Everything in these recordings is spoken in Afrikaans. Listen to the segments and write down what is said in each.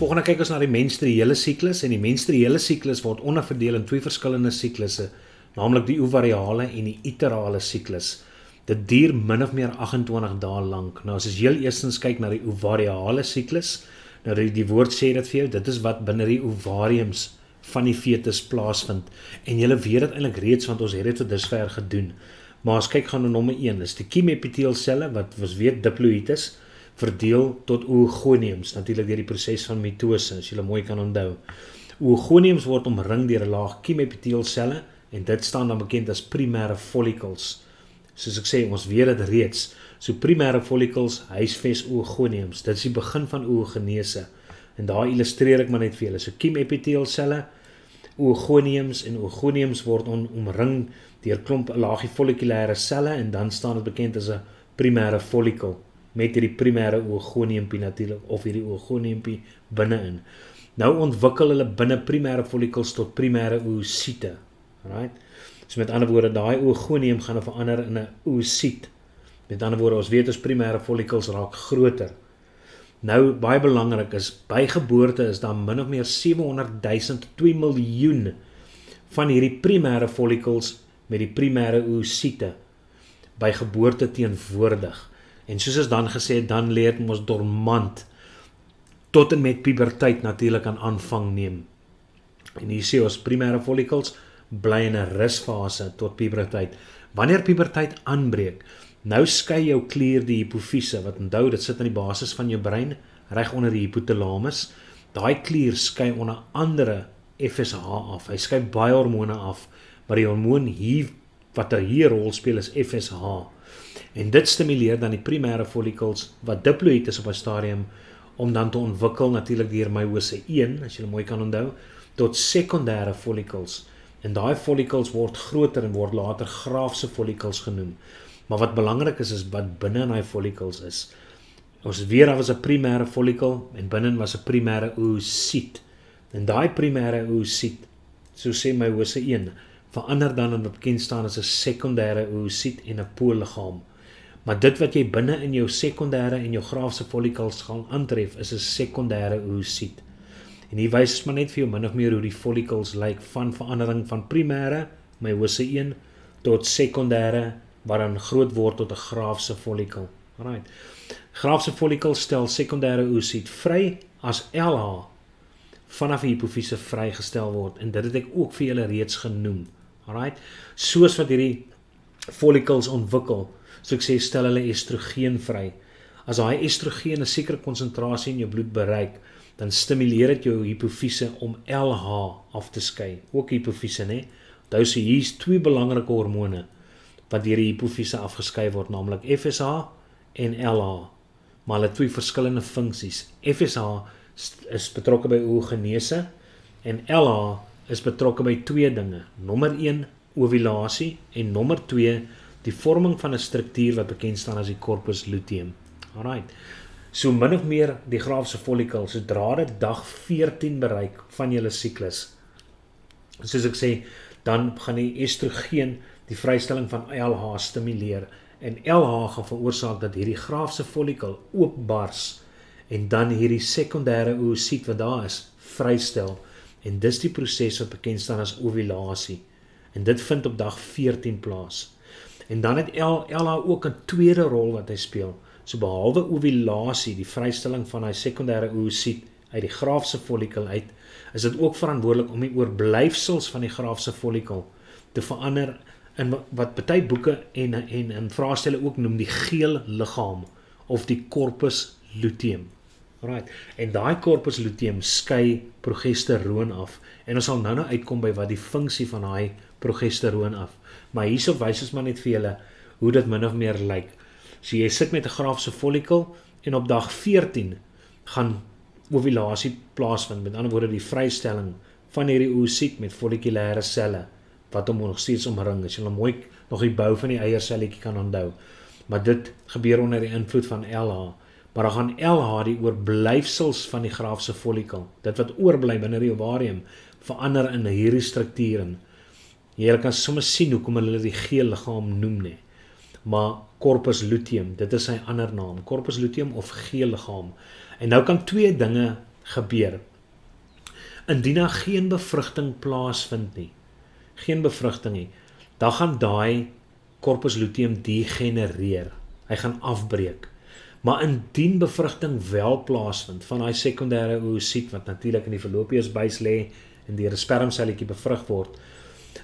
Volgende kyk ons na die menstruele siklus, en die menstruele siklus word onderverdeel in twee verskillende siklusse, naamlik die ovariale en die uterale siklus. Dit duur min of meer 28 dae lank. Nou as ons heel eerstens kyk na die ovariale siklus, nou die woord sê dit vir jou, dit is wat binne die ovariums van die fetus plaasvind. En julle weet dit eintlik reeds, want ons het dit tot dusver gedoen. Maar as kyk gaan na nommer 1, is die kiemepiteelselle, wat ons weet diploïd is, verdeel tot oogoniums, natuurlik deur die proses van mitose, as julle mooi kan onthou. Oogoniums word omring deur 'n laag kiemepiteelselle, en dit staan dan bekend as primêre follicles. Soos ek sê, ons weet dit reeds. So primêre follicles huisves oogoniums. Dit is die begin van oogenese. En daar illustreer ek maar net vir julle. So kiemepiteelselle, oogoniums, en oogoniums word omring deur klomp laagie follikulêre selle, en dan staan dit bekend as 'n primêre follicle, met hierdie primêre oogoniumpie natuurlik, of hierdie oogoniumpie binne-in. Nou ontwikkel hulle binne primêre follicles tot primêre oosiete. Right? So met ander woorde, daai oogonium gaan verander in 'n oosiet. Met ander woorde, ons weet ons primêre follicles raak groter. Nou, baie belangrik is, by geboorte is daar min of meer 700.000 tot 2 miljoen van hierdie primêre follicles met die primêre oosiete by geboorte teenwoordig. En soos ons dan gesê het, dan leer ons dormant tot en met puberteit natuurlik aan aanvang neem. En hier sê ons primêre follicles bly in 'n rusfase tot puberteit. Wanneer puberteit aanbreek, nou skei jou klier die hipofise, wat onthou, dit sit aan die basis van jou brein, reg onder die hypothalamus. Daai klier skei onder andere FSH af. Hy skei baie hormone af, maar die hormoon hier wat hier rol speel is FSH. En dit stimuleer dan die primêre follicles wat diploïd is op 'n stadium om dan te ontwikkel natuurlik deur meiose 1, as jy mooi kan onthou, tot sekondêre follicles. En daai follicles word groter en word later graafse follicles genoem. Maar wat belangrik is wat binne in daai follicles is. Ons weet daar was 'n primêre follicle en binne was 'n primêre oosiet. En daai primêre oosiet, so sê meiose 1, verander dan in wat bekend staan as 'n sekondêre oosiet en 'n poolliggaam. Maar dit wat jy binne in jou sekondêre en jou graafse follicles gaan aantref, is 'n sekondêre oosiet. En hier wys maar net vir jou min of meer hoe die follicles lyk, van verandering van primêre, meiose 1, tot sekondêre, wat dan groot word tot 'n graafse follicle. Alright. Graafse follicle stel sekondêre oosiet vry as LH vanaf die hipofise vrygestel word, en dit het ek ook vir julle reeds genoem. Alright. Soos wat hierdie follicles ontwikkel, so ek sê, stel hulle estrogen vry. As daai estrogen 'n sekere konsentrasie in jou bloed bereik, dan stimuleer dit jou hipofise om LH af te skei. Ook hipofise, né? Onthou, so hier is twee belangrike hormone wat deur die hipofise afgeskei word, naamlik FSH en LH. Maar hulle twee verskillende funksies. FSH is betrokke by oogenese en LH is betrokke by twee dinge. Nommer 1, ovulasie, en nommer 2, die vorming van 'n struktuur wat bekend staan as die corpus luteum. Alright. So min of meer die graafse follicle, sodra dit dag 14 bereik van julle siklus, soos ek sê, dan gaan die estrogen die vrystelling van LH stimuleer, en LH gaan veroorsaak dat hierdie graafse follicle oopbars, en dan hierdie sekondêre oosiet wat daar is, vrystel, en dis die proses wat bekend staan as ovulasie, en dit vind op dag 14 plaas. En dan het LH ook 'n tweede rol wat hy speel. So behalwe ovulasie, die vrystelling van hy sekondêre oosiet uit die graafse follicle uit, is dit ook verantwoordelik om die oorblyfsels van die graafse follicle te verander in wat baie boeke en vraestelle ook noem die geel liggaam of die corpus luteum. Right. En daai corpus luteum skei progesteroon af, en ons sal nou uitkom by wat die funksie van daai progesteroon af. Maar hierso wys ons maar net vir julle hoe dit min of meer lyk. So jy sit met 'n graafse follicle, en op dag 14 gaan ovulasie plaasvind, met ander woorde die vrystelling van hierdie oosiet met follikulêre selle wat hom nog steeds omring. As jy mooi nog die bou van die eierselletjie kan onthou. Maar dit gebeur onder die invloed van LH. Maar dan gaan LH die oorblyfsels van die graafse follicle, dit wat oorbly binne die ovarium, verander in hierdie strukture. Jy kan sommer sien hoekom hulle die geel liggaam noem nie. Maar corpus luteum, dit is sy ander naam, corpus luteum of geel liggaam. En nou kan twee dinge gebeur. Indien daar geen bevrugting plaasvind nie, geen bevrugting nie, dan gaan daai corpus luteum degenereer. Hy gaan afbreek. Maar indien bevrugting wel plaasvind van daai sekondêre oosit wat natuurlik in die fallopiusbuis lê en deur 'n spermselletjie bevrug word,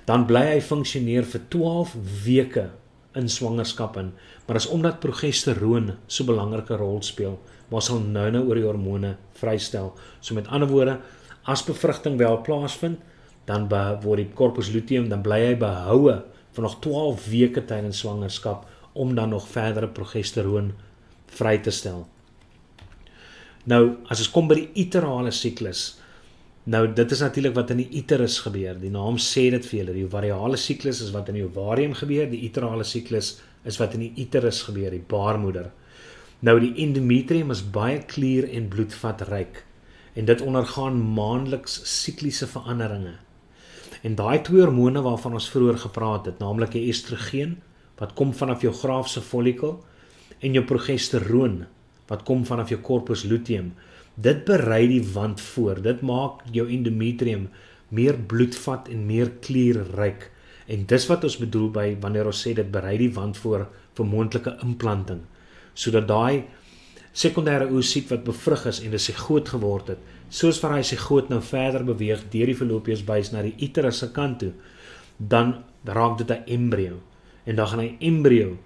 dan bly hy funksioneer vir 12 weke in swangerskap in. Maar dis omdat progesteroon so 'n belangrike rol speel, maar sal nou oor die hormone vrystel. So met ander woorde, as bevrugting wel plaasvind, dan word die corpus luteum, dan bly hy behoue vir nog 12 weke tydens swangerskap om dan nog verdere progesteroon vry te stel. Nou, as ons kom by die uterale siklus, nou dit is natuurlik wat in die uterus gebeur. Die naam sê dit vir julle, die ovariale siklus is wat in die ovarium gebeur, die uterale siklus is wat in die uterus gebeur, die baarmoeder. Nou die endometrium is baie klier en bloedvatryk en dit ondergaan maandeliks sikliese veranderinge. En daai twee hormone waarvan ons vroeër gepraat het, naamlik die estrogen wat kom vanaf jou graafse follikel en jou progesteroon wat kom vanaf jou corpus luteum, dit berei die wand voor. Dit maak jou endometrium meer bloedvat en meer klierryk. En dis wat ons bedoel by wanneer ons sê dit berei die wand voor vir moontlike implanting, sodat daai sekondêre oosit wat bevrug is en 'n sigoot geword het, soos waar hy sigoot nou verder beweeg deur die fallopiusbuis na die uterus se kant toe, dan raak dit 'n embrio. En dan gaan hy embrio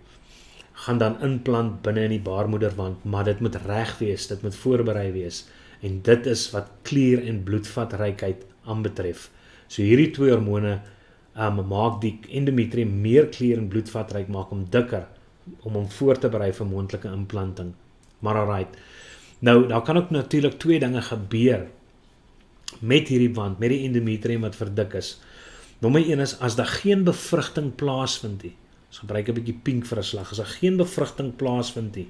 gaan dan implant binne in die baarmoederwand, maar dit moet reg wees, dit moet voorberei wees. En dit is wat klier en bloedvatrykheid aanbetref. So hierdie twee hormone maak die endometrium meer klier en bloedvatryk, maak hom dikker om hom voor te berei vir moontlike implanting. Maar alright. Nou, daar kan ook natuurlik twee dinge gebeur met hierdie wand, met die endometrium wat verdik is. Nommer 1 is, as daar geen bevrugting plaasvind nie, ons gebruik 'n bietjie pink vir 'n slag, as daar geen bevrugting plaasvind nie,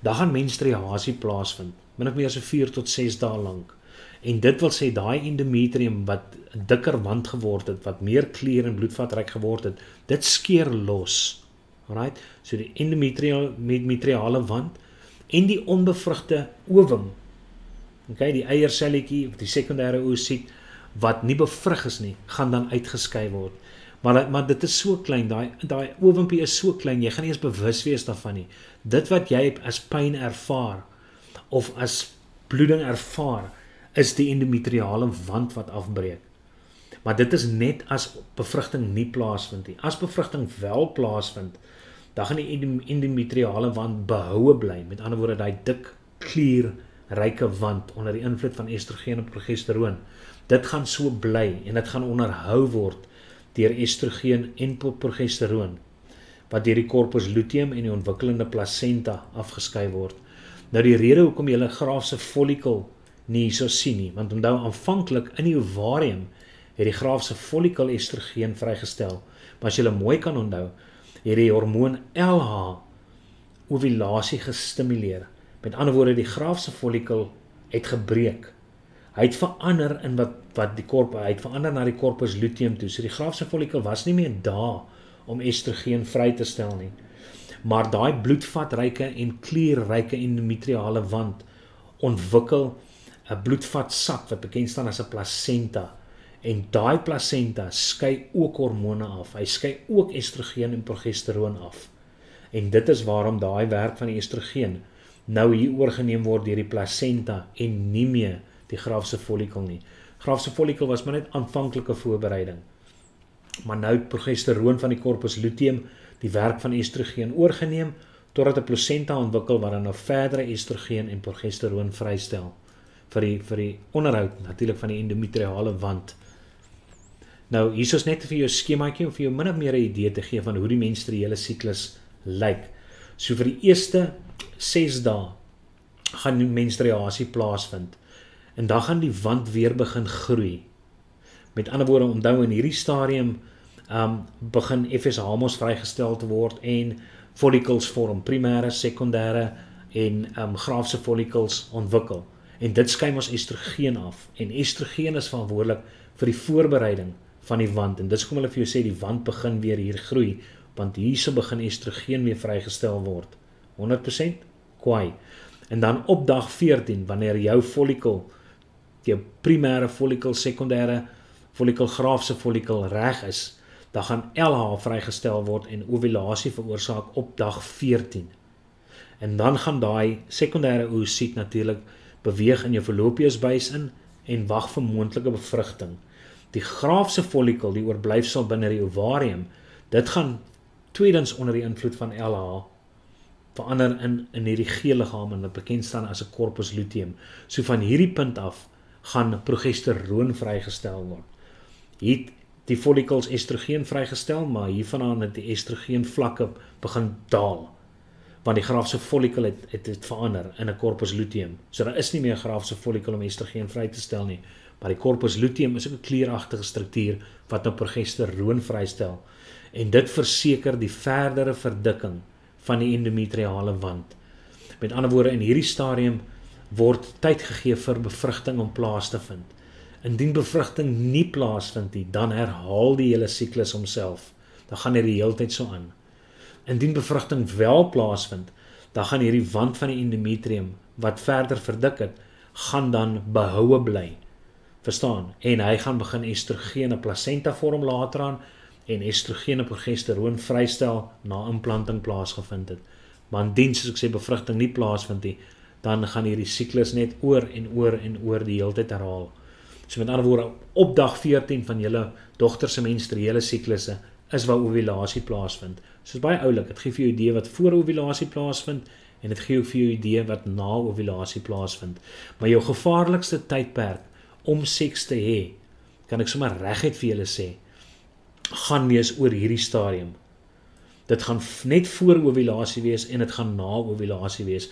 dan gaan menstruasie plaasvind, min of meer so 4 tot 6 dae lank. En dit wil sê, daai endometrium wat 'n dikker wand geword het, wat meer klier en bloedvatryk geword het, dit skeur los. Alright? So die endometriale wand en die onbevrugte ovum, okay, die eierselletjie of die sekondêre oosit wat nie bevrug is nie, gaan dan uitgeskei word. Maar dit is so klein, daai ovumpie is so klein, jy gaan nie eens bewus wees daarvan nie. Dit wat jy as pyn ervaar of as bloeding ervaar, is die endometriale wand wat afbreek. Maar dit is net as bevrugting nie plaasvind nie. As bevrugting wel plaasvind, dan gaan die endometriale wand behoue bly. Met ander woorde, daai dik, klierryke wand onder die invloed van estrogen en progesteroon. Dit gaan so bly en dit gaan onderhou word deur estrogen en progesteroon, wat deur die corpus luteum en die ontwikkelende placenta afgeskei word. Nou die rede hoekom jy 'n graafse follikel nie hierso sien nie, want onthou aanvanklik in die ovarium het die graafse follikel estrogen vrygestel, maar as jy mooi kan onthou, het die hormoon LH ovulasie gestimuleer. Met ander woorde, die graafse follikel het gebreek. Hy het verander in hy het verander na die corpus luteum toe. So die graafse follikel was nie meer daar om estrogen vry te stel nie. Maar daai bloedvatryke en klierryke endometriale wand ontwikkel 'n bloedvatsak wat bekend staan as 'n placenta. En daai placenta skei ook hormone af. Hy skei ook estrogen en progesteroon af. En dit is waarom daai werk van die estrogen nou hier oorgeneem word deur die placenta en nie meer die graafse follikel nie. Graafse follikel was maar net aanvanklike voorbereiding. Maar nou het progesteroon van die corpus luteum die werk van estrogen oorgeneem totdat 'n placenta ontwikkel wat dan nou verdere estrogen en progesteroon vrystel vir die onderhoud natuurlik van die endometriale wand. Nou hier is net vir jou skemaatjie om vir jou min of meer 'n idee te gee van hoe die menstruele siklus lyk. So vir die eerste 6 dae gaan die menstruasie plaasvind. En dan gaan die wand weer begin groei. Met ander woorde, onthou in hierdie stadium begin FSH-hormoons vrygestel te word en follicles vorm, primêre, sekondêre en graafse follicles ontwikkel. En dit skei ons estrogen af. En estrogen is verantwoordelik vir die voorbereiding van die wand. En dis hoekom hulle vir jou sê die wand begin weer hier groei, want hierso begin estrogen weer vrygestel word. 100% kwai. En dan op dag 14, wanneer jou follikel jou primêre follikel, sekondêre follikel, graafse follikel reg is, dan gaan LH vrygestel word en ovulasie veroorsaak op dag 14. En dan gaan daai sekondêre oosit natuurlik beweeg in jou fallopiusbuis in en wag vir moontlike bevrugting. Die graafse follikel, die oorblyfsel binne die ovarium, dit gaan tweedens onder die invloed van LH verander in hierdie G-liggaam en wat bekend staan as 'n corpus luteum. So van hierdie punt af gaan progesteroon vrygestel word. Hier het die follikels estrogen vrygestel, maar hiervandaan het die estrogen vlakke begin daal. Want die graafse follikel het verander in 'n corpus luteum. So daar is nie meer 'n graafse follikel om estrogen vry te stel nie, maar die corpus luteum is ook 'n klieragtige struktuur wat nou progesteroon vrystel. En dit verseker die verdere verdikking van die endometriale wand. Met ander woorde, in hierdie stadium word tyd gegee vir bevrugting om plaas te vind. Indien bevrugting nie plaasvind nie, dan herhaal die hele siklus homself. Dan gaan dit die hele tyd so aan. Indien bevrugting wel plaasvind, dan gaan hierdie wand van die endometrium wat verder verdik het, gaan dan behoue bly. Verstaan? En hy gaan begin estrogene placenta vorm later aan en estrogene progesteroon vrystel na implanting plaasgevind het. Maar indien, soos ek sê, bevrugting nie plaasvind nie, dan gaan hierdie siklus net oor en oor en oor die hele tyd herhaal. So met ander woorde, op dag 14 van julle dogter se menstruele siklusse is waar ovulasie plaasvind. So is baie oulik, dit gee vir jou idee wat voor ovulasie plaasvind en dit gee ook vir jou idee wat na ovulasie plaasvind. Maar jou gevaarlikste tydperk om seks te hê, kan ek sommer reguit vir julle sê, gaan wees oor hierdie stadium. Dit gaan net voor ovulasie wees en dit gaan na ovulasie wees,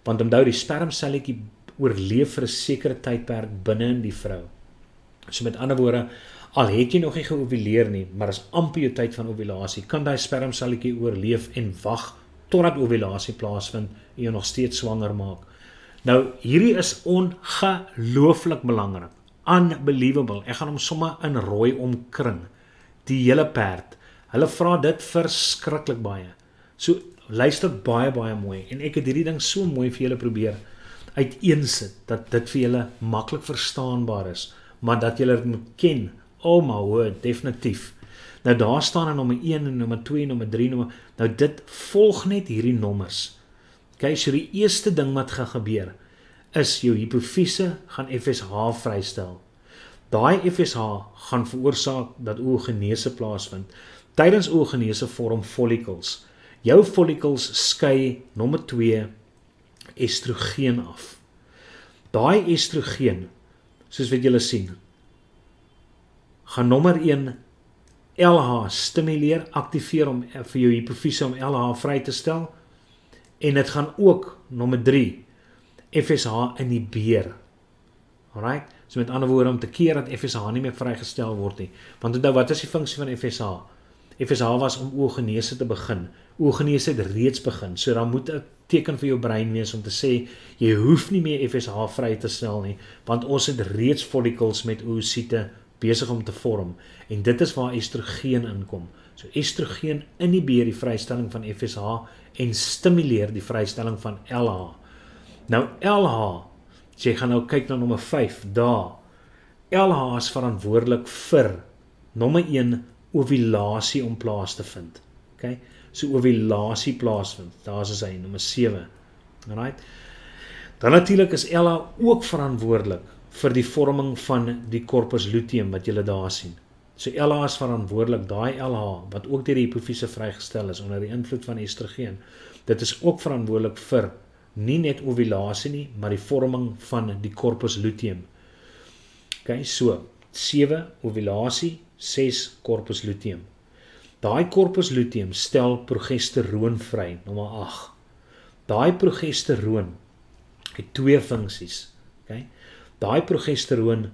want onthou die spermselletjie oorleef vir 'n sekere tydperk binne in die vrou. So met ander woorde, al het jy nog nie geovuleer nie, maar is amper jou tyd van ovulasie, kan daai spermselletjie oorleef en wag totdat ovulasie plaasvind en jou nog steeds swanger maak. Nou, hierdie is ongelooflik belangrik. Unbelievable. Ek gaan hom sommer in rooi omkring. Die hele perd. Hulle vra dit verskriklik baie. So, luister baie mooi. En ek het hierdie ding so mooi vir julle probeer uiteensit, dat dit vir julle maklik verstaanbaar is, maar dat julle dit moet ken. Oh my word, definitief. Nou daar staan in nommer 1 en nommer 2 en nommer 3, nou dit volg net hierdie nommers. Okay, so die eerste ding wat gaan gebeur, is jou hypofise gaan FSH vrystel. Daai FSH gaan veroorsaak dat oogenese plaasvind. Tydens oogenese vorm follikels. Jou follikels skei nommer 2 estrogen af. Daai estrogen, soos wat julle sien, gaan nommer 1 LH stimuleer, aktiveer om vir jou hypofise om LH vry te stel, en dit gaan ook nommer 3 FSH inhibeer. Alright? So met ander woorde om te keer dat FSH nie meer vrygestel word nie. Want onthou, wat is die funksie van FSH? FSH was om oogenese te begin. Oogenese het reeds begin. So dan moet 'n teken vir jou brein wees om te sê, jy hoef nie meer FSH vry te stel nie, want ons het reeds follikels met oosiete besig om te vorm. En dit is waar estrogen inkom. So estrogen inhibeer die vrystelling van FSH en stimuleer die vrystelling van LH. Nou LH, as jy gaan nou kyk na nommer 5, daar. LH is verantwoordelik vir nommer 1 ovulasie om plaas te vind. Okay? So ovulasie plaasvind. Daar is hy, nommer 7. Alright? Dan natuurlik is LH ook verantwoordelik vir die vorming van die corpus luteum wat julle daar sien. So LH is verantwoordelik, daai LH wat ook deur die hypofise vrygestel is onder die invloed van estrogen. Dit is ook verantwoordelik vir nie net ovulasie nie, maar die vorming van die corpus luteum. Okay, so 7 ovulasie, 6 corpus luteum. Daai corpus luteum stel progesteroon vry, nommer 8. Daai progesteroon het 2 funksies. Okay? Daai progesteroon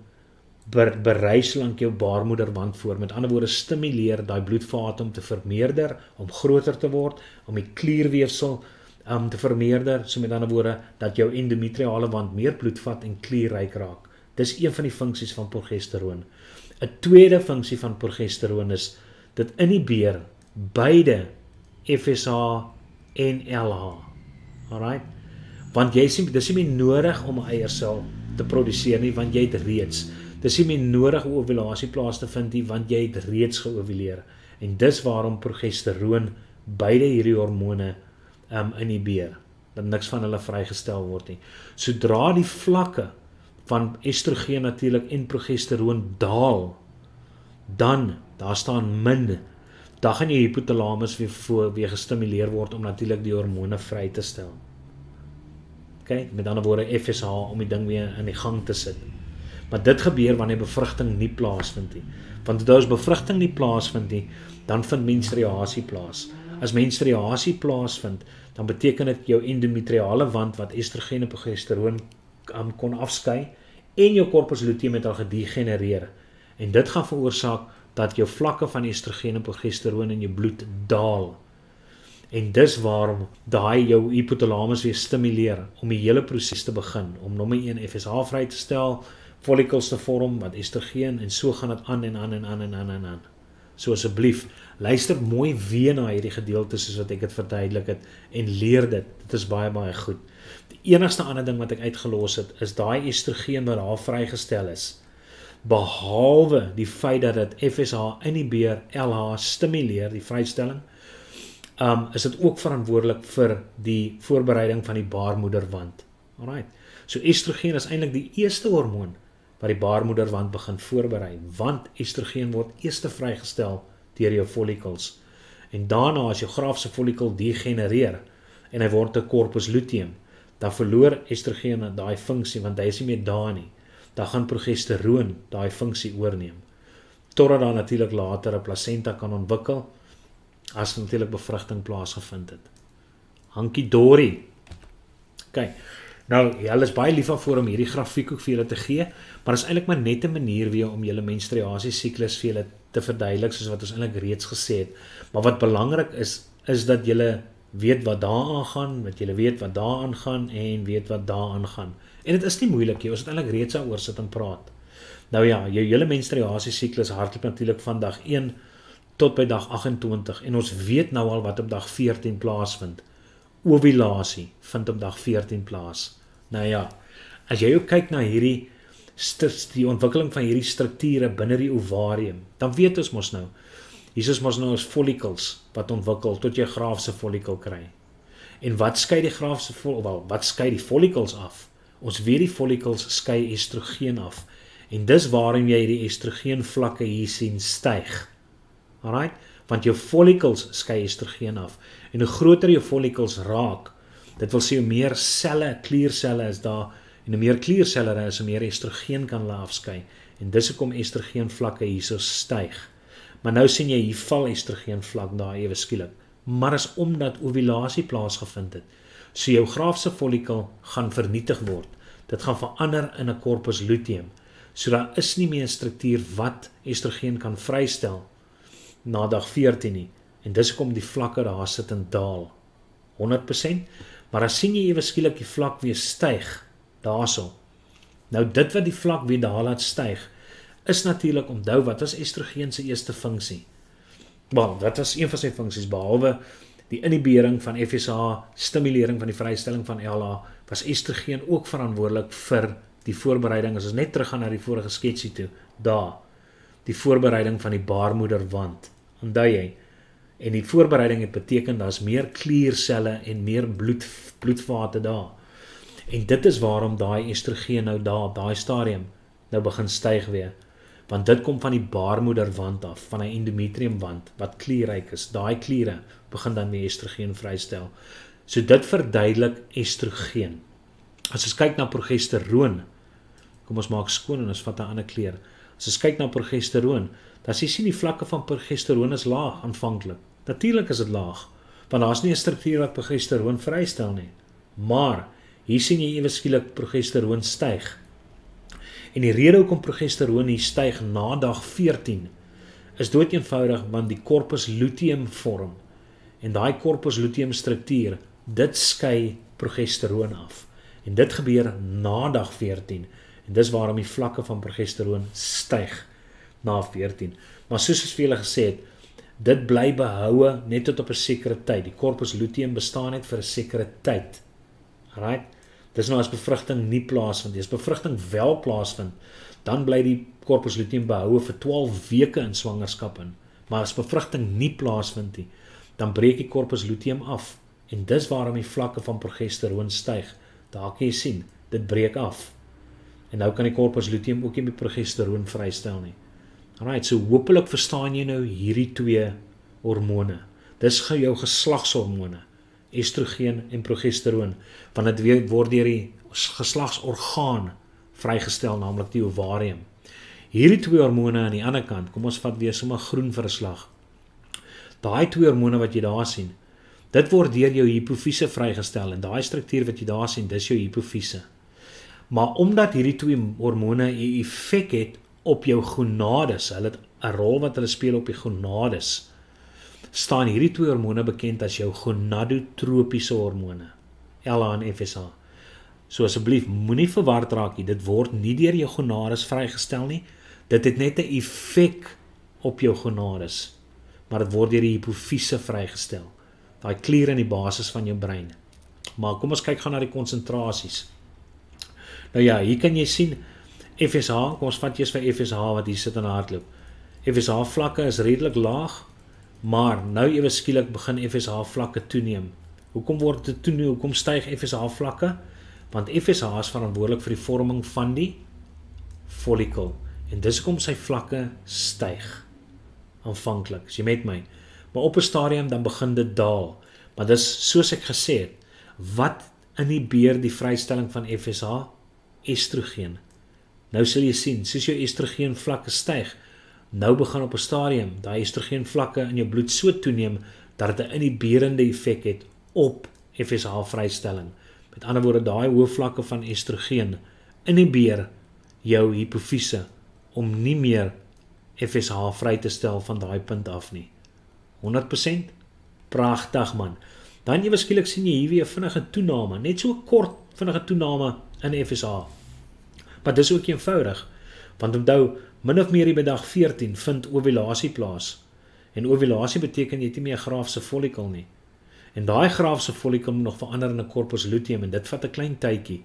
bereis lank jou baarmoederwand voor. Met ander woorde stimuleer daai bloedvate om te vermeerder, om groter te word, om die klierweefsel te vermeerder, so met ander woorde dat jou endometriale wand meer bloed vat en klierryk raak. Dis een van die funksies van progesteroon. 'n tweede funksie van progesteroon is dit inhibeer beide FSH en LH. Alright? Want jy sien, dis nie meer nodig om 'n eiersel te produseer nie, want jy het reeds. Dis nie meer nodig om ovulasie plaas te vind nie, want jy het reeds geovuleer. En dis waarom progesteroon beide hierdie hormone inhibeer, dat niks van hulle vrygestel word nie. Sodra die vlakke van estrogen natuurlik en progesteroon daal, dan, daar staan min, dan gaan jou hypothalamus weer gestimuleer word om natuurlik die hormone vry te stel. Okay? Met ander woorde FSH om die ding weer in die gang te sit. Maar dit gebeur wanneer bevrugting nie plaasvind nie. Want as bevrugting nie plaasvind nie, dan vind menstruasie plaas. As menstruasie plaasvind, dan beteken dit jou endometriale wand wat estrogen en progesteroon kon afskei en jou corpus luteum het al gedegenereer. En dit gaan veroorsaak dat jou vlakke van estrogen en progesteroon in jou bloed daal. En dis waarom daai jou hypothalamus weer stimuleer om die hele proses te begin, om nommer 1 FSH vry te stel, follicles te vorm wat estrogen en so gaan dit aan en aan. So asseblief, luister mooi weer na hierdie gedeeltes soos wat ek dit verduidelik het en leer dit. Dit is baie goed. Die enigste ander ding wat ek uitgelos het is daai estrogen wat daar vrygestel is. Behalwe die feit dat dit FSH inhibeer, LH stimuleer die vrystelling, is dit ook verantwoordelik vir die voorbereiding van die baarmoederwand. Alright. So estrogen is eintlik die eerste hormoon wat die baarmoederwand begin voorberei, want estrogen word eers vrygestel deur jou follicles. En daarna as jou graafse follicle degenereer en hy word 'n corpus luteum, dan verloor estrogen daai funksie want hy is nie meer daar nie. Dan gaan progesteroon daai funksie oorneem. Totdat daar natuurlik later 'n placenta kan ontwikkel as natuurlik bevrugting plaasgevind het. Hankie dorie. Okay. Nou, julle is baie lief daarvoor om hierdie grafiek ook vir julle te gee, maar is eintlik maar net 'n manier weer om julle menstruasie siklus vir julle te verduidelik soos wat ons eintlik reeds gesê het. Maar wat belangrik is dat julle weet wat daaraan gaan, dat julle weet wat daaraan gaan en weet wat daaraan gaan. En dit is nie moeilik nie, ons het eintlik reeds daaroor sit en praat. Nou ja, jou hele menstruasie siklus hardloop natuurlik van dag 1 tot by dag 28 en ons weet nou al wat op dag 14 plaasvind. Ovulasie vind op dag 14 plaas. Nou ja, as jy ook kyk na die ontwikkeling van hierdie strukture binne die ovarium, dan weet ons mos nou, hier is mos nou as follicles wat ontwikkel tot jy graafse follicle kry. En wat skei die graafse wat skei die follicles af? Ons weet die follicles skei estrogen af. En dis waarom jy die estrogen vlakke hier sien styg. Alright? Want jou follicles skei estrogen af. En hoe groter jou follicles raak, dit wil sê hoe meer selle, kliercelle is daar, en hoe meer kliercelle daar is, hoe meer estrogen kan hulle afskei. En dis hoekom estrogen vlakke hierso styg. Maar nou sien jy, hier val estrogen vlak daar ewe skielik. Maar is omdat ovulasie plaasgevind het. So jou graafse follicle gaan vernietig word. Dit gaan verander in 'n corpus luteum. So daar is nie meer 'n struktuur wat estrogen kan vrystel na dag 14 nie. En dis hoekom die vlakke daar sit en daal. 100%, maar dan sien jy ewe skielik die vlak weer styg daarso. Nou dit wat die vlak weer daar laat styg, is natuurlik onthou wat was estrogen se eerste funksie. Wel, dat was een van sy funksies, behalwe die inhibering van FSH, stimulering van die vrystelling van LH, was estrogen ook verantwoordelik vir die voorbereiding, as ons net teruggaan na die vorige sketsie toe, daar, die voorbereiding van die baarmoederwand, onthou jy, en die voorbereiding het beteken, daar is meer kliercelle en meer bloedvate daar, en dit is waarom daai estrogen nou daar, daai stadium, nou begin styg weer, want dit kom van die baarmoederwand af, van die endometriumwand, wat klierryk is, daai kliere begin dan weer estrogen vrystel. So dit verduidelik estrogen. As ons kyk na progesteroon, kom ons maak skoon en ons vat 'n ander kleur. As ons kyk na progesteroon, dan sien die vlakke van progesteroon is laag aanvanklik. Natuurlik is dit laag, want daar is nie 'n struktuur wat progesteroon vrystel nie. Maar hier sien jy ewe skielik progesteroon styg. En die rede hoekom progesteroon hier styg na dag 14 is doodeenvoudig want die corpus luteum vorm. En daai corpus luteum struktuur, dit skei progesteroon af. En dit gebeur na dag 14. En dis waarom die vlakke van progesteroon styg na 14. Maar soos ons vir julle gesê het, dit bly behoue net tot op 'n sekere tyd. Die corpus luteum bestaan net vir 'n sekere tyd. Alright? Dis nou as bevrugting nie plaasvind. As bevrugting wel plaasvind, dan bly die corpus luteum behoue vir 12 weke in swangerskap in. Maar as bevrugting nie plaasvind nie, dan breek die corpus luteum af. En dis waarom die vlakke van progesteroon styg. Daar kan jy sien, dit breek af. En nou kan die corpus luteum ook nie meer progesteroon vrystel nie. Alright, so hopelik verstaan jy nou hierdie twee hormone. Dis jou geslagshormone, estrogen en progesteroon, want dit word deur die geslagsorgaan vrygestel, naamlik die ovarium. Hierdie twee hormone aan die ander kant, kom ons vat weer sommer groen vir 'n slag. Daai twee hormone wat jy daar sien, dit word deur jou hipofise vrygestel, en daai struktuur wat jy daar sien, dis jou hipofise. Maar omdat hierdie twee hormone 'n effek het op jou gonades, hulle het 'n rol wat hulle speel op die gonades, staan hierdie twee hormone bekend as jou gonadotropiese hormone, LH en FSH. So asseblief, moenie verward raak nie, dit word nie deur jou gonades vrygestel nie, dit het net 'n effek op jou gonades, maar dit word deur die hipofise vrygestel, daai klier in die basis van jou brein. Maar kom ons kyk gaan na die konsentrasies. Nou ja, hier kan jy sien, FSH, kom ons vat eers vir FSH wat hier sit in die hardloop. FSH vlakke is redelik laag, maar nou ewe skielik begin FSH vlakke toeneem. Hoekom word dit toeneem? Hoekom styg FSH vlakke? Want FSH is verantwoordelik vir die vorming van die follikel. En dis hoekom sy vlakke styg. Aanvanklik, as jy met my. Maar op 'n stadium dan begin dit daal. Maar dis soos ek gesê het, wat inhibeer die vrystelling van FSH? Estrogen. Nou sal jy sien, soos jou estrogen vlakke styg, nou begin op 'n stadium daai estrogen vlakke in jou bloed so toeneem dat dit 'n inhiberende effek het op FSH vrystelling. Met ander woorde, daai hoë vlakke van estrogen inhibeer jou hipofise om nie meer FSH vry te stel van daai punt af nie. 100%? Pragtig man. Dan ewe skielik sien jy hier weer 'n vinnige toename, net so 'n kort vinnige toename in FSH. Maar dis ook eenvoudig, want onthou, min of meer by dag 14 vind ovulasie plaas. En ovulasie beteken jy het nie meer 'n graafse follikel nie. En daai graafse follikel moet nog verander in 'n corpus luteum en dit vat 'n klein tydjie.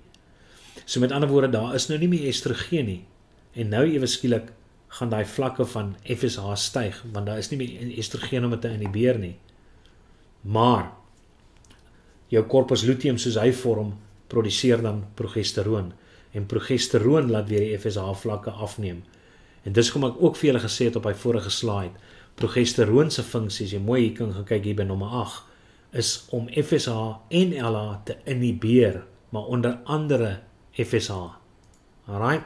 So met ander woorde, daar is nou nie meer estrogen nie. En nou ewe skielik gaan daai vlakke van FSH styg, want daar is nie meer estrogen om dit te inhibeer nie. Maar jou corpus luteum soos hy vorm, produseer dan progesteroon. En progesteroon laat weer die FSH vlakke afneem. En dis kom ek ook vir julle gesê het op my vorige slide. Progesteroon se funksie, as jy mooi hier kan gaan kyk hier by nommer 8, is om FSH en LH te inhibeer, maar onder andere FSH. Alright?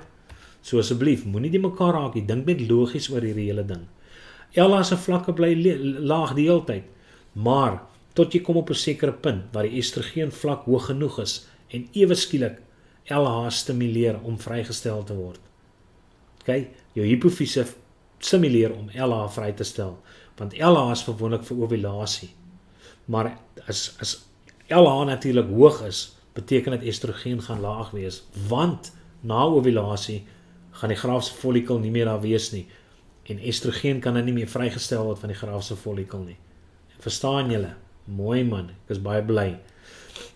So asseblief, moenie die mekaar raak nie, dink net logies oor hierdie hele ding. LH se vlakke bly laag die hele tyd, maar tot jy kom op 'n sekere punt waar die estrogen vlak hoog genoeg is en ewe skielik LH stimuleer om vrygestel te word. Okay? Jou hipofise stimuleer om LH vry te stel, want LH is gewoonlik vir ovulasie. Maar as LH natuurlik hoog is, beteken dit estrogen gaan laag wees, want na ovulasie gaan die graafse follikel nie meer daar wees nie, en estrogen kan dan nie meer vrygestel word van die graafse follikel nie. Verstaan julle? Mooi man, ek is baie bly.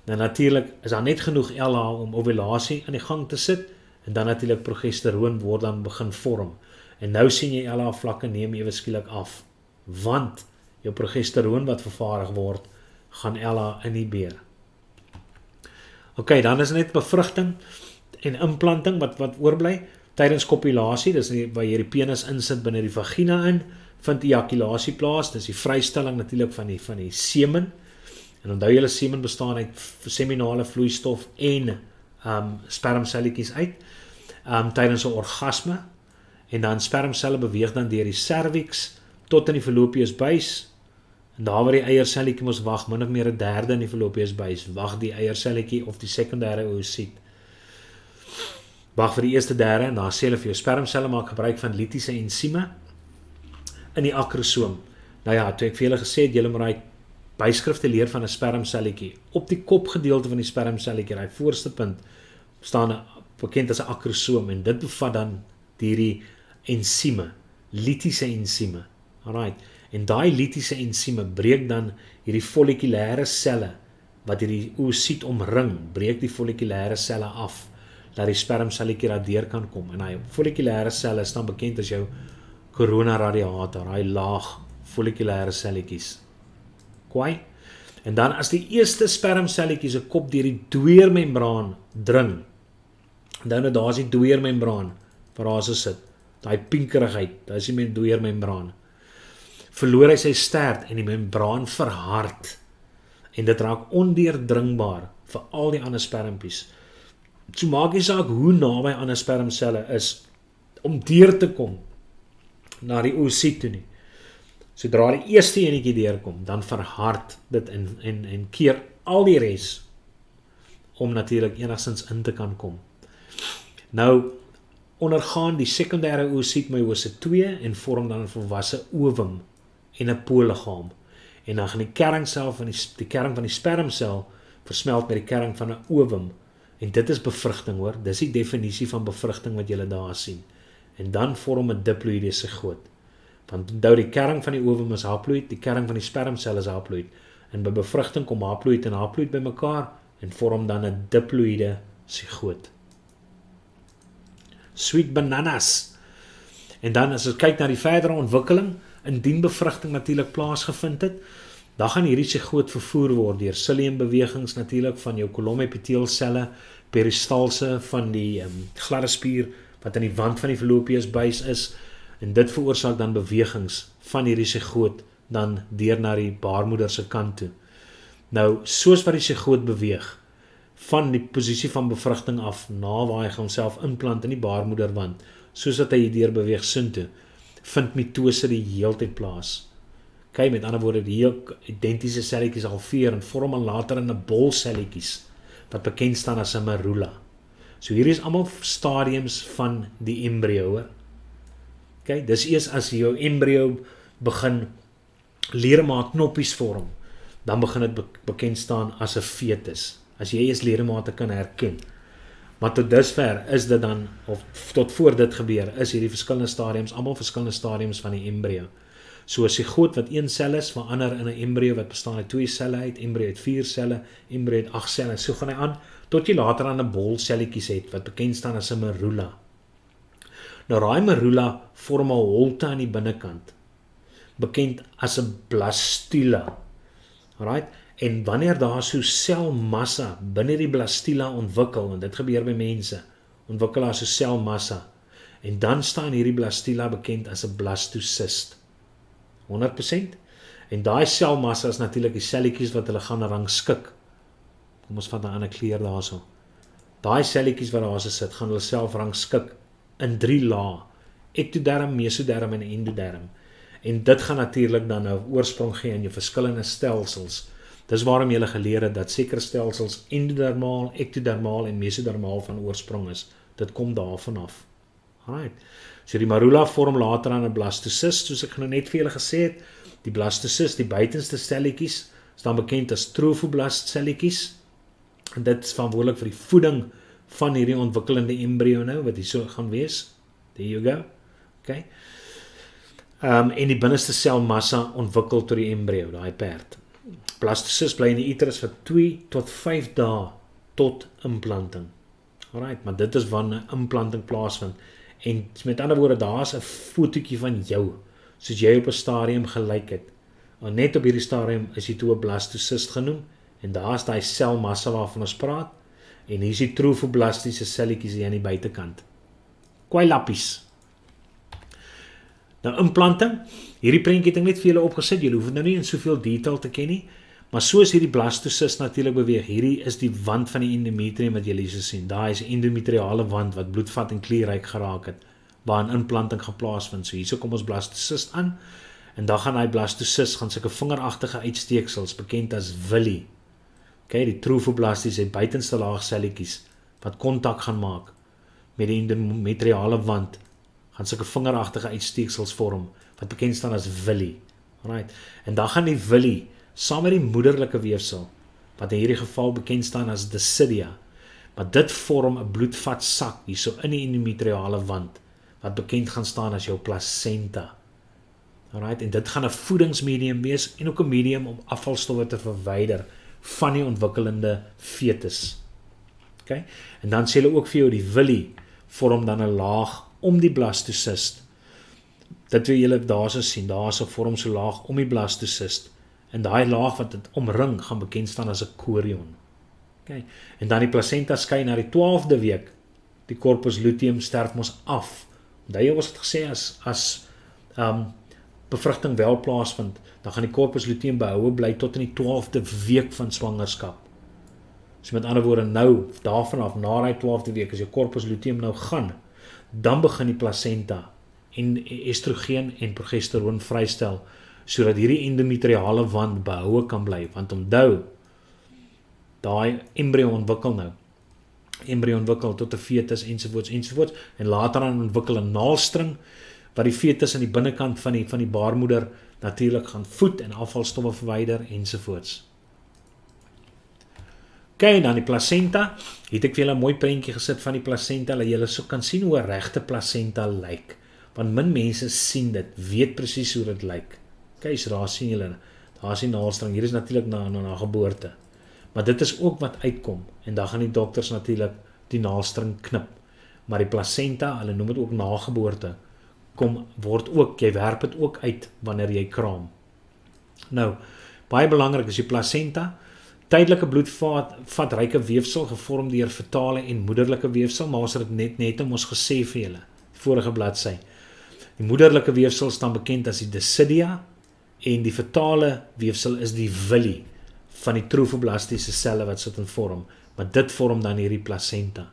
Nou natuurlik is daar net genoeg LH om ovulasie aan die gang te sit, en dan natuurlik progesteroon word dan begin vorm. En nou sien jy LH vlakke neem ewe skielik af, want jou progesteroon wat vervaardig word, gaan LH inhibeer. Ok, dan is net bevrugting en implanting wat oorbly. Tydens kopulasie, dis waar jy die penis insit binne die vagina in, vind ejakulasie plaas, dis die vrystelling natuurlik van die semen. En onthou julle, semen bestaan uit seminale vloeistof en spermselletjies uit tydens 'n orgasme, en dan spermselle beweeg dan deur die cervix tot in die fallopius buis, en daar waar die eierselletjie mos wag, min of meer 1/3 in die fallopius buis, wag die eierselletjie of die sekondêre oosit. Wag vir die eerste derde, en daar sê hulle vir jou spermselle maak gebruik van litiese ensieme in die akrosoom. Nou ja, toe ek vir julle gesê het, julle moet daai byskrifte leer van 'n spermselletjie. Op die kopgedeelte van die spermselletjie, daai voorste punt, staan bekend as 'n akrosoom, en dit bevat dan hierdie ensieme, litiese ensieme. Alright, en daai litiese ensieme breek dan hierdie follikulêre selle wat hierdie oosit omring, breek die follikulêre selle af, dat die spermselletjie daar deur kan kom. En die follikulêre selle is dan bekend as jou koronaradiator, hy laag follikulêre selletjies. Kwaai? En dan as die eerste spermselletjie se kop deur die dweermembraan dring, dan daar is die dweermembraan waar daar so sit, daai pinkerigheid, daar is die dweermembraan. Verloor hy sy stert en die membraan verhard en dit raak ondeurdringbaar vir al die ander spermpies. So maak nie saak hoe naby ander spermselle is om deur te kom na die oosit toe nie. Sodra die eerste enetjie deurkom, dan verhard dit en keer al die res om natuurlik enigstens in te kan kom. Nou ondergaan die sekondêre oosit meiose 2 en vorm dan 'n volwasse ovum en 'n poolliggaam. En dan gaan die kernsel van die kern van die spermsel versmelt met die kern van 'n ovum. En dit is bevrugting hoor, dis die definisie van bevrugting wat julle daar sien. En dan vorm 'n diploïde sigoot. Want onthou die kern van die ovum is haploïd, die kern van die spermsel is haploïd. En by bevrugting kom haploïd en haploïd bymekaar en vorm dan 'n diploïde sigoot. Sweet bananas. En dan as ons kyk na die verdere ontwikkeling, indien bevrugting natuurlik plaasgevind het, dan gaan hierdie sigoot vervoer word deur ciliumbewegings natuurlik van jou kolomepiteelselle, peristalse van die gladde spier wat aan die wand van die fallopius buis is, en dit veroorsaak dan bewegings van hierdie sigoot dan deur na die baarmoeder se kant toe. Nou, soos wat die sigoot beweeg van die posisie van bevrugting af na waar hy homself inplant in die baarmoederwand, soos wat hy deur beweeg sin toe, vind mitose die heeltyd plaas. Kyk, met ander woorde, die heel identiese selletjies halveer en vorm dan later in 'n bolselletjies wat bekend staan as 'n medulla. So hier is almal stadiums van die embrio, hoor. Okay, dis eers as jou embrio begin ledemate knoppies vorm, dan begin dit bekend staan as 'n fetus, as jy eers ledemate kan herken. Maar tot dusver is dit dan, of tot voor dit gebeur, is hierdie verskillende stadiums, almal verskillende stadiums van die embrio. So 'n sigoot wat 1 sel is, verander in 'n embrio wat bestaan uit 2 selle uit, embrio het 4 selle, embrio het 8 selle, so gaan hy aan, tot jy later aan 'n bol selletjies het, wat bekend staan as 'n medulla. Nou daai medulla vorm 'n holte aan die binnekant, bekend as 'n blastula. Alright? En wanneer daar so selmassa binne die blastula ontwikkel, en dit gebeur by mense, ontwikkel daar so selmassa, en dan staan hierdie blastula bekend as 'n blastosist. 100%. En daai selmassa is natuurlik die selletjies wat hulle gaan rangskik. Kom ons vat 'n ander kleur daarso. Daai selletjies wat daar sit, gaan hulle self rangskik in 3 lae: ektoderm, mesoderm en endoderm. En dit gaan natuurlik dan nou oorsprong gee in jou verskillende stelsels. Dis waarom jy geleer het dat sekere stelsels endodermaal, ektodermaal en mesodermaal van oorsprong is. Dit kom daarvan af. Alright. So die medulla vorm later aan 'n blastosist, soos ek nou net vir julle gesê het. Die blastosist, die buitenste selletjies, is dan bekend as trophoblast selletjies. En dit is verantwoordelik vir die voeding van hierdie ontwikkelende embrio nou, wat hier so gaan wees. There you go. Okay. En die binneste selmassa ontwikkel tot die embrio, daai perd. Blastosist bly in die uterus vir 2 tot 5 dae tot implanting. Alright, maar dit is wanneer implanting plaasvind. En met ander woorde, daar is 'n fotootjie van jou, soos jy op 'n stadium gelyk het. En net op hierdie stadium is jy toe 'n blastosist genoem, en daar is daai selmassa waarvan ons praat, en hier is die trophoblastiese selletjies hier aan die buitekant. Kwai lappies. Nou implanting, hierdie prentjie het ek net vir julle opgesit, julle hoef nou nie in soveel detail te ken nie, maar soos hierdie blastosist natuurlik beweeg, hierdie is die wand van die endometrium wat julle hier sien. Daar is 'n endometriale wand wat bloedvat en klierryk geraak het, waar 'n implanting geplaas vind. So hierso kom ons blastosist aan, en dan gaan hy blastosist gaan sulke vingeragtige uitsteeksels, bekend as villi. Okay, die trophoblastiese buitenste laag selletjies wat kontak gaan maak met die endometriale wand, gaan sulke vingeragtige uitsteeksels vorm wat bekend staan as villi. Alright. En dan gaan die villi saam met die moederlike weefsel, wat in hierdie geval bekend staan as decidia, maar dit vorm 'n bloedvatsak hierso in die endometriale wand, wat bekend gaan staan as jou placenta. Alright, en dit gaan 'n voedingsmedium wees en ook 'n medium om afvalstowwe te verwyder van die ontwikkelende fetus. Okay? En dan sê hulle ook vir jou die willie vorm dan 'n laag om die blastosist. Dit wil julle daarso sien, daarso vorm so laag om die blastosist. En daai laag wat dit omring gaan bekend staan as 'n chorion. Okay. En dan die placenta skei na die 12de week. Die corpus luteum sterf mos af. Onthou ons het gesê as bevrugting wel plaasvind, dan gaan die corpus luteum behoue bly tot in die 12de week van swangerskap. So met ander woorde nou, daarvan af, na die 12de week, as jou corpus luteum nou gaan, dan begin die placenta en estrogen en progesteroon vrystel, sodat hierdie endometriale wand behoue kan bly, want onthou, daai embryo ontwikkel nou. Embryo ontwikkel tot 'n fetus ensovoorts, en later dan ontwikkel 'n naalstring, wat die fetus aan die binnekant van die baarmoeder natuurlik gaan voed en afvalstowwe verwyder ensovoorts. Okay, dan die placenta, het ek vir julle 'n mooi prentjie gesit van die placenta, dat julle so kan sien hoe 'n regte placenta lyk, want min mense sien dit, weet presies hoe dit lyk. Okay, so daar sien julle, daar is die naalstring, hier is natuurlik na geboorte, maar dit is ook wat uitkom, en dan gaan die dokters natuurlik die naalstring knip, maar die placenta, hulle noem dit ook nageboorte, jy werp dit ook uit wanneer jy kraam. Nou, baie belangrik is die placenta, tydelike bloedvatryke weefsel gevorm deur fetale en moederlike weefsel, maar ons het dit net om ons gesê vir julle, vorige bladsy. Die moederlike weefsel staan bekend as die decidia, en die fetale weefsel is die willie van die troofoblastiese selle wat sit in vorm, maar dit vorm dan hierdie placenta.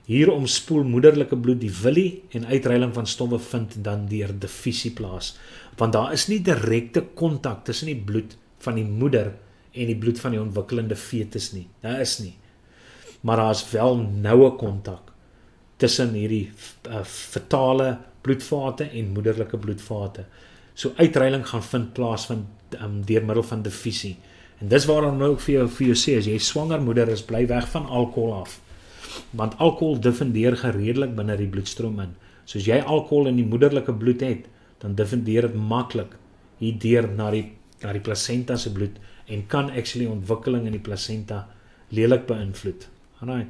Hier omspoel moederlike bloed die willie en uitreiling van stowwe vind dan deur diffusie plaas, want daar is nie direkte kontak tussen die bloed van die moeder en die bloed van die ontwikkelende fetus nie, daar is nie, maar daar is wel noue kontak tussen hierdie fetale bloedvate en moederlike bloedvate. So uitreiling gaan vind plaas van deur middel van diffusie. En dis waarom nou ook vir jou sê, as jy swanger moeder is, bly weg van alkohol af. Want alkohol diffundeer geredelik binne die bloedstroom in. So as jy alkohol in die moederlike bloed het, dan diffundeer dit maklik hierdeur na die placenta se bloed en kan actually ontwikkeling in die placenta lelik beïnvloed. Alright.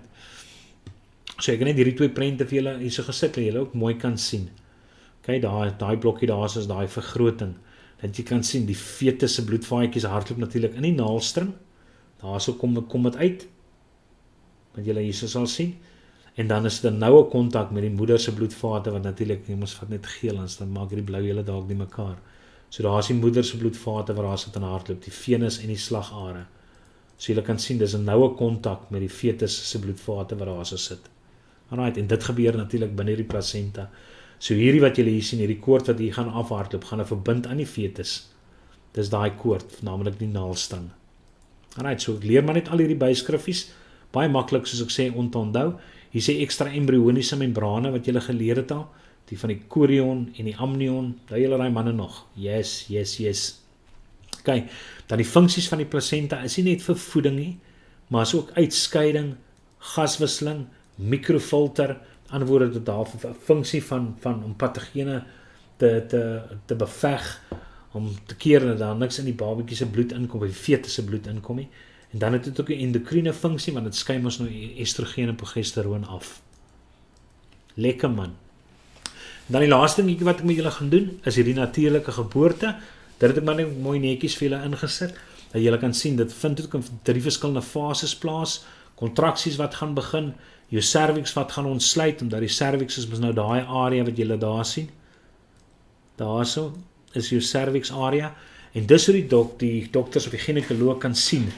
So ek het net hierdie twee prente vir julle hier so gesit, dat julle ook mooi kan sien. Okay, daai blokkie daar is daai vergroting, dat jy kan sien, die fetus se bloedvaatjies hardloop natuurlik in die naalstring, daar so kom dit uit, wat julle hier so sal sien, en dan is dit 'n noue kontak met die moeder se bloedvate, wat natuurlik, jy moet vat net geel, dan maak die blou julle dalk nie mekaar. So daar is die moeder se bloedvate waar daar sit in hardloop, die venus en die slagare. So julle kan sien, dis 'n noue kontak met die fetus se bloedvate wat daar so sit. Alright, en dit gebeur natuurlik binne die placenta. So hierdie wat julle hier sien, hierdie koord wat hier gaan afhardloop, gaan verbind aan die fetus. Dis daai koord, naamlik die naalstang. Alright, so ek leer maar net al hierdie byskriffies, baie maklik soos ek sê om te onthou. Hier sê ekstra embrioniese membrane wat julle geleer het al, die van die chorion en die amnion, daai julle daai manne nog. Yes. Okay, dan die funksies van die placenta is nie net vir voeding nie, maar is ook uitskeiding, gaswisseling, mikrofilter, antwoorde dit daar 'n funksie van om patogene te beveg, om te keer dat daar niks in die babatjie se bloed inkom, by die fetus se bloed inkom nie. En dan het dit ook 'n endokriene funksie, want dit skei ons nou estrogen en progesteroon af. Lekker man. Dan die laaste ding wat ek met julle gaan doen, is hierdie natuurlike geboorte. Dit het ek maar net mooi netjies vir julle ingesit, dat julle kan sien, dit vind ook in 3 verskillende fases plaas, kontraksies wat gaan begin, jou cervix wat gaan ontsluit, omdat die cervix is nou daai area wat julle daar sien. Daarso is jou cervix area, en dis hoe die dokters of die ginekoloog kan sien,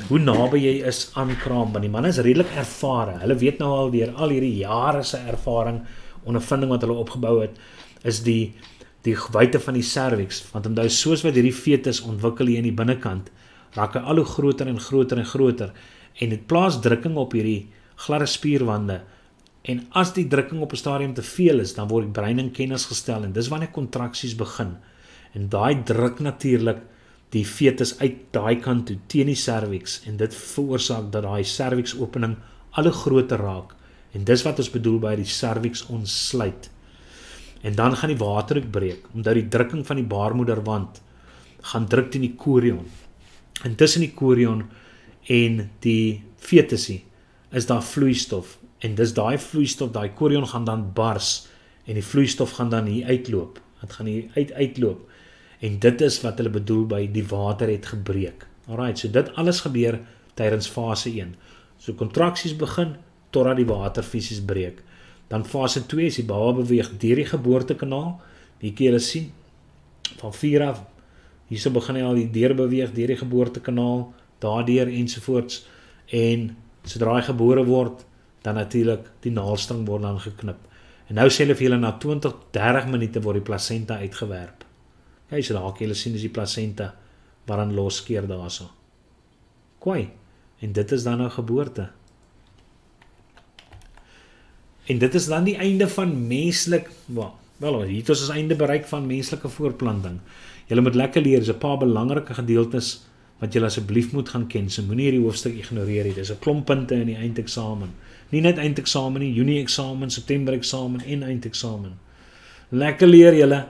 hoe naby jy is aan kraam, want die man is redelik ervare, hulle weet nou al deur al hierdie jare se ervaring, ondervinding wat hulle opgebou het, is die wyte van die cervix, want onthou soos wat hierdie fetus ontwikkel hier in die binnekant, raak hy al hoe groter en groter en groter, en dit plaas drukking op hierdie gladde spierwande, en as die drukking op 'n stadium te veel is, dan word die brein in kennis gestel, en dis wanneer kontraksies begin, en daai druk natuurlik die fetus uit daai kant toe, teen die cervix, en dit veroorsaak dat daai cervix opening al hoe groter raak, en dis wat ons bedoel by die cervix ontsluit, en dan gaan die waterdruk breek, omdat die drukking van die baarmoederwand gaan druk teen die chorion, en tussen die chorion en die fetusie, is daar vloeistof, en dis daai vloeistof, daai chorion gaan dan bars, en die vloeistof gaan dan hier uitloop, het gaan hier uitloop, en dit is wat hulle bedoel by die water het gebreek. Alright, so dit alles gebeur tydens fase 1. So kontraksies begin, totdat die water fisies breek. Dan fase 2 is die baba beweeg deur die geboortekanaal, die kan julle sien, van 4 af, hierso begin hy al die deur beweeg, deur die geboortekanaal, daardeur ensovoorts, en sodra hy gebore word, dan natuurlik die naalstring word dan geknip. En nou sê hulle vir julle na 20-30 minute word die placenta uitgewerp. Kyk, so daar kan julle sien is die placenta wat dan loskeer daarso. Kwai, en dit is dan nou geboorte. En dit is dan die einde van menslik, wel, hier het ons einde bereik van menslike voortplanting. Julle moet lekker leer, is 'n paar belangrike gedeeltes wat julle asseblief moet gaan ken. So moenie hierdie hoofstuk ignoreer nie. Dis 'n klomp punte in die eindeksamen. Nie net eindeksamen nie, Junie eksamen, September eksamen en eindeksamen. Lekker leer julle.